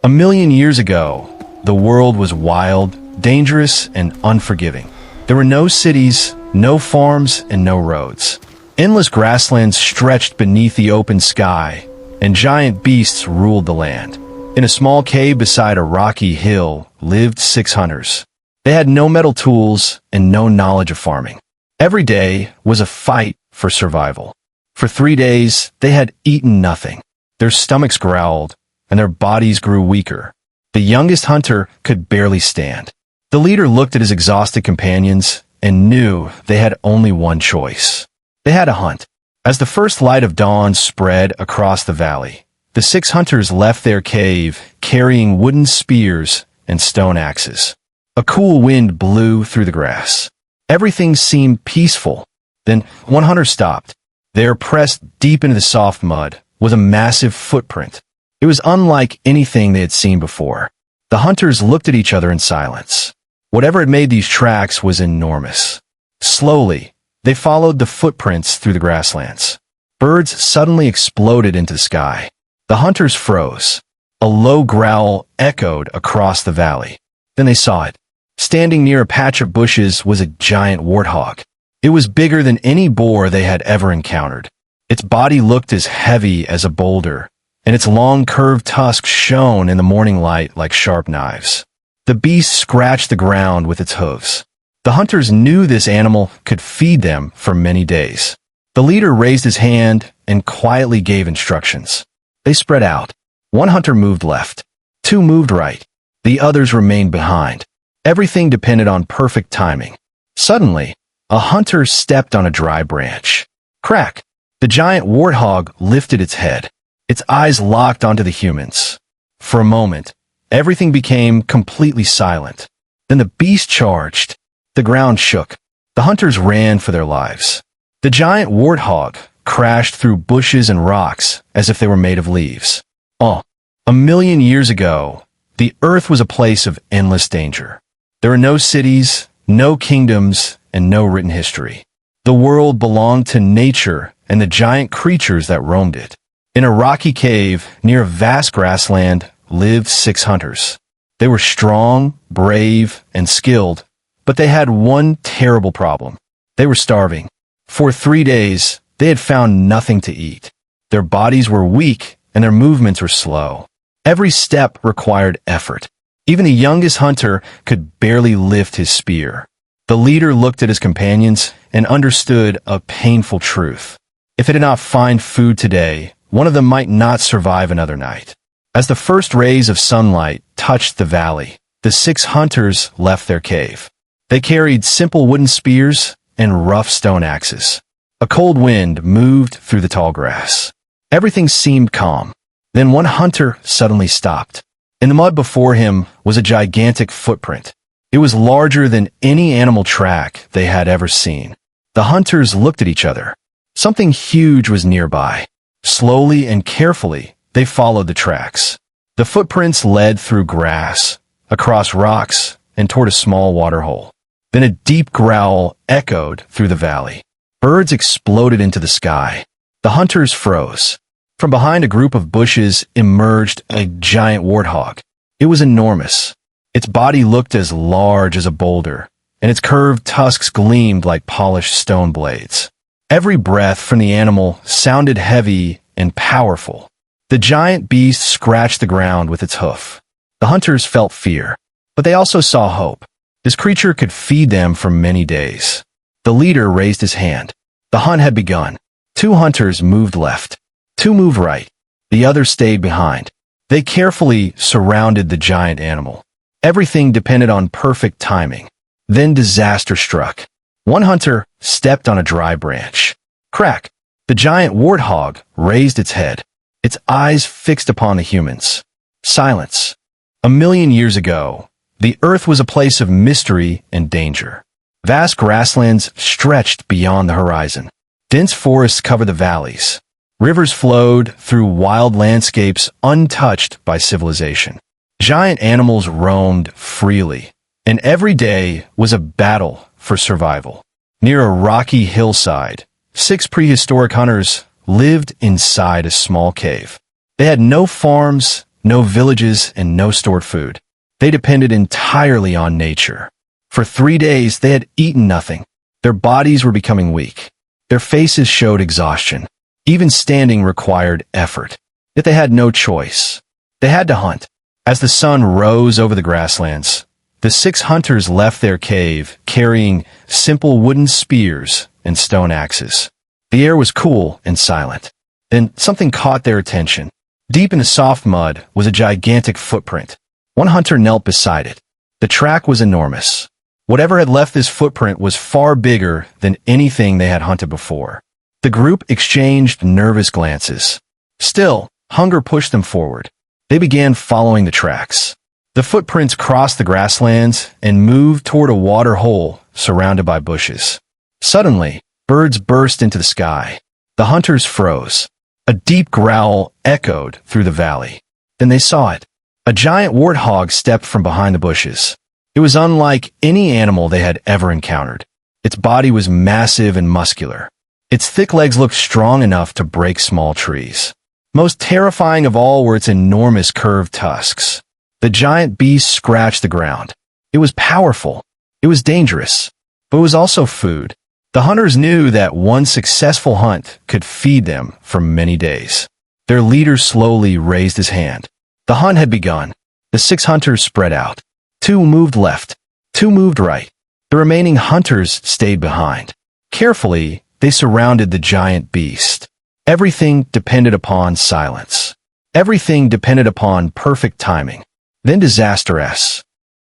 A million years ago, the world was wild, dangerous, and unforgiving. There were no cities, no farms, and no roads. Endless grasslands stretched beneath the open sky, and giant beasts ruled the land. In a small cave beside a rocky hill lived 6 hunters. They had no metal tools and no knowledge of farming. Every day was a fight for survival. For 3 days, they had eaten nothing. Their stomachs growled, and their bodies grew weaker. The youngest hunter could barely stand. The leader looked at his exhausted companions and knew they had only one choice. They had to hunt. As the first light of dawn spread across the valley, the 6 hunters left their cave carrying wooden spears and stone axes. A cool wind blew through the grass. Everything seemed peaceful. Then one hunter stopped. There, pressed deep into the soft mud, was a massive footprint. It was unlike anything they had seen before. The hunters looked at each other in silence. Whatever had made these tracks was enormous. Slowly, they followed the footprints through the grasslands. Birds suddenly exploded into the sky. The hunters froze. A low growl echoed across the valley. Then they saw it. Standing near a patch of bushes was a giant warthog. It was bigger than any boar they had ever encountered. Its body looked as heavy as a boulder, and its long curved tusks shone in the morning light like sharp knives. The beast scratched the ground with its hooves. The hunters knew this animal could feed them for many days. The leader raised his hand and quietly gave instructions. They spread out. 1 hunter moved left. 2 moved right. The others remained behind. Everything depended on perfect timing. Suddenly, a hunter stepped on a dry branch. Crack! The giant warthog lifted its head. Its eyes locked onto the humans. For a moment, everything became completely silent. Then the beast charged. The ground shook. The hunters ran for their lives. The giant warthog crashed through bushes and rocks as if they were made of leaves. A million years ago, the earth was a place of endless danger. There were no cities, no kingdoms, and no written history. The world belonged to nature and the giant creatures that roamed it. In a rocky cave near a vast grassland lived 6 hunters. They were strong, brave, and skilled, but they had one terrible problem. They were starving. For 3 days, they had found nothing to eat. Their bodies were weak and their movements were slow. Every step required effort. Even the youngest hunter could barely lift his spear. The leader looked at his companions and understood a painful truth. If they did not find food today, one of them might not survive another night. As the first rays of sunlight touched the valley, the 6 hunters left their cave. They carried simple wooden spears and rough stone axes. A cold wind moved through the tall grass. Everything seemed calm. Then one hunter suddenly stopped. In the mud before him was a gigantic footprint. It was larger than any animal track they had ever seen. The hunters looked at each other. Something huge was nearby. Slowly and carefully, they followed the tracks. The footprints led through grass, across rocks, and toward a small waterhole. Then a deep growl echoed through the valley. Birds exploded into the sky. The hunters froze. From behind a group of bushes emerged a giant warthog. It was enormous. Its body looked as large as a boulder, and its curved tusks gleamed like polished stone blades. Every breath from the animal sounded heavy and powerful. The giant beast scratched the ground with its hoof. The hunters felt fear, but they also saw hope. This creature could feed them for many days. The leader raised his hand. The hunt had begun. 2 hunters moved left. 2 moved right. The others stayed behind. They carefully surrounded the giant animal. Everything depended on perfect timing. Then disaster struck. 1 hunter stepped on a dry branch. Crack! The giant warthog raised its head. Its eyes fixed upon the humans. Silence. A million years ago, the earth was a place of mystery and danger. Vast grasslands stretched beyond the horizon. Dense forests covered the valleys. Rivers flowed through wild landscapes untouched by civilization. Giant animals roamed freely, and every day was a battle for survival. Near a rocky hillside, 6 prehistoric hunters lived inside a small cave. They had no farms, no villages, and no stored food. They depended entirely on nature. For 3 days, they had eaten nothing. Their bodies were becoming weak. Their faces showed exhaustion. Even standing required effort. Yet they had no choice. They had to hunt. As the sun rose over the grasslands, the 6 hunters left their cave carrying simple wooden spears and stone axes. The air was cool and silent. Then something caught their attention. Deep in the soft mud was a gigantic footprint. One hunter knelt beside it. The track was enormous. Whatever had left this footprint was far bigger than anything they had hunted before. The group exchanged nervous glances. Still, hunger pushed them forward. They began following the tracks. The footprints crossed the grasslands and moved toward a water hole surrounded by bushes. Suddenly, birds burst into the sky. The hunters froze. A deep growl echoed through the valley. Then they saw it. A giant warthog stepped from behind the bushes. It was unlike any animal they had ever encountered. Its body was massive and muscular. Its thick legs looked strong enough to break small trees. Most terrifying of all were its enormous curved tusks. The giant beast scratched the ground. It was powerful. It was dangerous. But it was also food. The hunters knew that one successful hunt could feed them for many days. Their leader slowly raised his hand. The hunt had begun. The 6 hunters spread out. 2 moved left. 2 moved right. The remaining hunters stayed behind. Carefully, they surrounded the giant beast. Everything depended upon silence. Everything depended upon perfect timing. Then disaster.